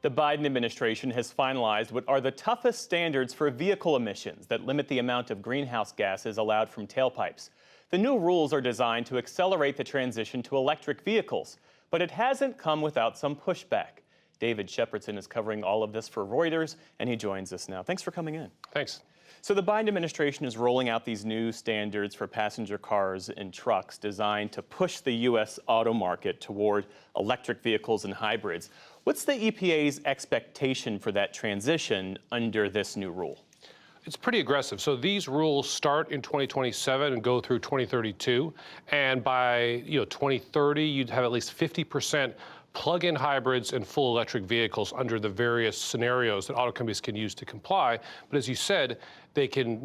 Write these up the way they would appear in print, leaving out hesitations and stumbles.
The Biden administration has finalized what are the toughest standards for vehicle emissions that limit the amount of greenhouse gases allowed from tailpipes. The new rules are designed to accelerate the transition to electric vehicles, but it hasn't come without some pushback. David Shepardson is covering all of this for Reuters, and he joins us now. Thanks for coming in. Thanks. So the Biden administration is rolling out these new standards for passenger cars and trucks designed to push the U.S. auto market toward electric vehicles and hybrids. What's the EPA's expectation for that transition under this new rule? It's pretty aggressive. So these rules start in 2027 and go through 2032. And by 2030, you'd have at least 50% plug-in hybrids and full electric vehicles under the various scenarios that auto companies can use to comply. But as you said, they can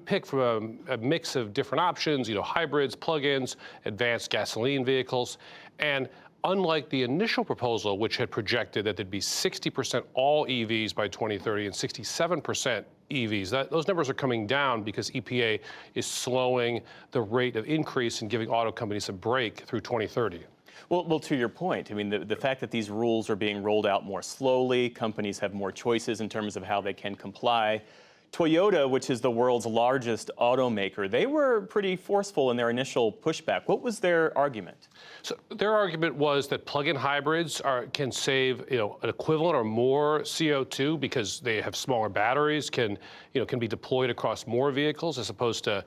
pick from a mix of different options, hybrids, plug-ins, advanced gasoline vehicles. And unlike the initial proposal, which had projected that there'd be 60% all EVs by 2030 and 67% EVs, those numbers are coming down because EPA is slowing the rate of increase and giving auto companies a break through 2030. Well, to your point, I mean, the fact that these rules are being rolled out more slowly, companies have more choices in terms of how they can comply. Toyota, which is the world's largest automaker, they were pretty forceful in their initial pushback. What was their argument? So their argument was that plug-in hybrids can save an equivalent or more CO2 because they have smaller batteries, can be deployed across more vehicles as opposed to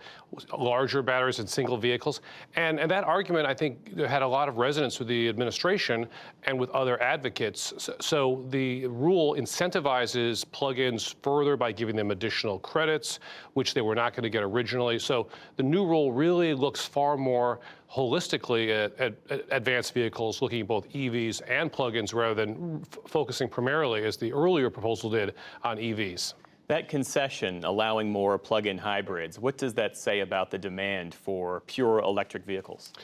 larger batteries in single vehicles. And that argument, I think, had a lot of resonance with the administration and with other advocates. So the rule incentivizes plug-ins further by giving them additional credits, which they were not going to get originally. So the new rule really looks far more holistically at advanced vehicles, looking at both EVs and plug-ins rather than focusing primarily, as the earlier proposal did, on EVs. That concession, allowing more plug-in hybrids, what does that say about the demand for pure electric vehicles?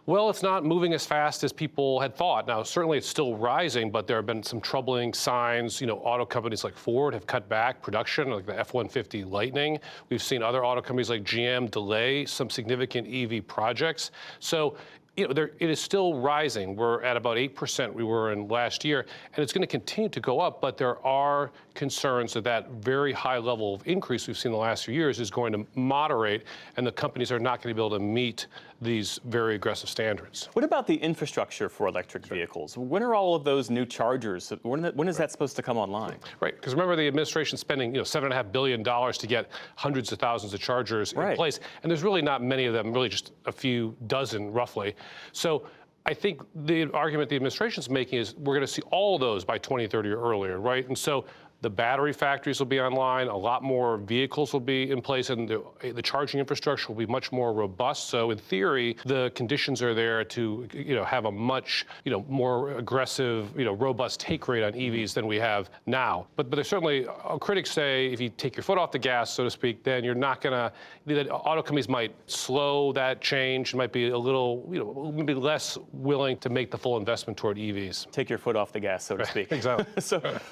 Well, it's not moving as fast as people had thought. Now, certainly it's still rising, but there have been some troubling signs. Auto companies like Ford have cut back production, like the F-150 Lightning. We've seen other auto companies like GM delay some significant EV projects. So it is still rising. We're at about 8% we were in last year, and it's going to continue to go up, but there are concerns that very high level of increase we've seen in the last few years is going to moderate, and the companies are not going to be able to meet these very aggressive standards. What about the infrastructure for electric vehicles? When are all of those new chargers? When is that supposed to come online? Right, because remember the administration's spending $7.5 billion to get hundreds of thousands of chargers in place, and there's really not many of them, really just a few dozen roughly. So I think the argument the administration's making is we're going to see all of those by 2030 or earlier, right? And so the battery factories will be online, a lot more vehicles will be in place, and the charging infrastructure will be much more robust. So in theory, the conditions are there to have a much more aggressive, robust take rate on EVs than we have now. But there's certainly, critics say, if you take your foot off the gas, so to speak, then you're not going to, auto companies might slow that change, might be a little, maybe less willing to make the full investment toward EVs. Take your foot off the gas, so to speak. Exactly.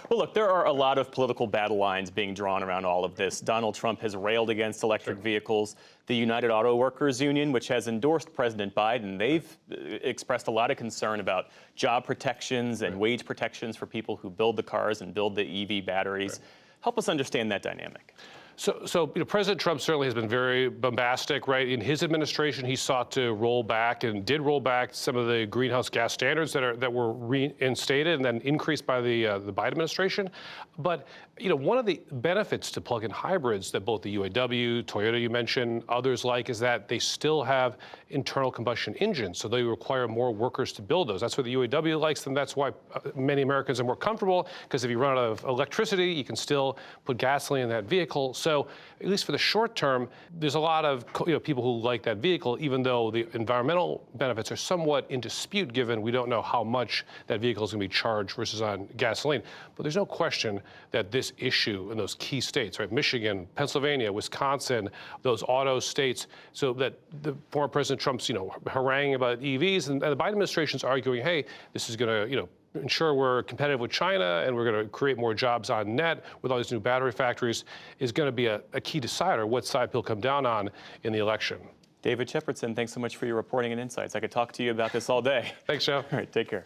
Well, look, there are a lot of political battle lines being drawn around all of this. Donald Trump has railed against electric vehicles. The United Auto Workers Union, which has endorsed President Biden, they've expressed a lot of concern about job protections and wage protections for people who build the cars and build the EV batteries. Help us understand that dynamic. So President Trump certainly has been very bombastic, right? In his administration, he sought to roll back and did roll back some of the greenhouse gas standards that were reinstated and then increased by the Biden administration. But one of the benefits to plug-in hybrids that both the UAW, Toyota you mentioned, others like, is that they still have internal combustion engines, so they require more workers to build those. That's what the UAW likes, and that's why many Americans are more comfortable, because if you run out of electricity, you can still put gasoline in that vehicle. So at least for the short term, there's a lot of people who like that vehicle, even though the environmental benefits are somewhat in dispute, given we don't know how much that vehicle is going to be charged versus on gasoline. But there's no question that this issue in those key states, right, Michigan, Pennsylvania, Wisconsin, those auto states, so that the former President Trump's haranguing about EVs, and the Biden administration's arguing, hey, this is going to ensure we're competitive with China and we're going to create more jobs on net with all these new battery factories, is going to be a key decider what side he'll come down on in the election. David Shepardson, thanks so much for your reporting and insights. I could talk to you about this all day. Thanks, Joe. All right, take care.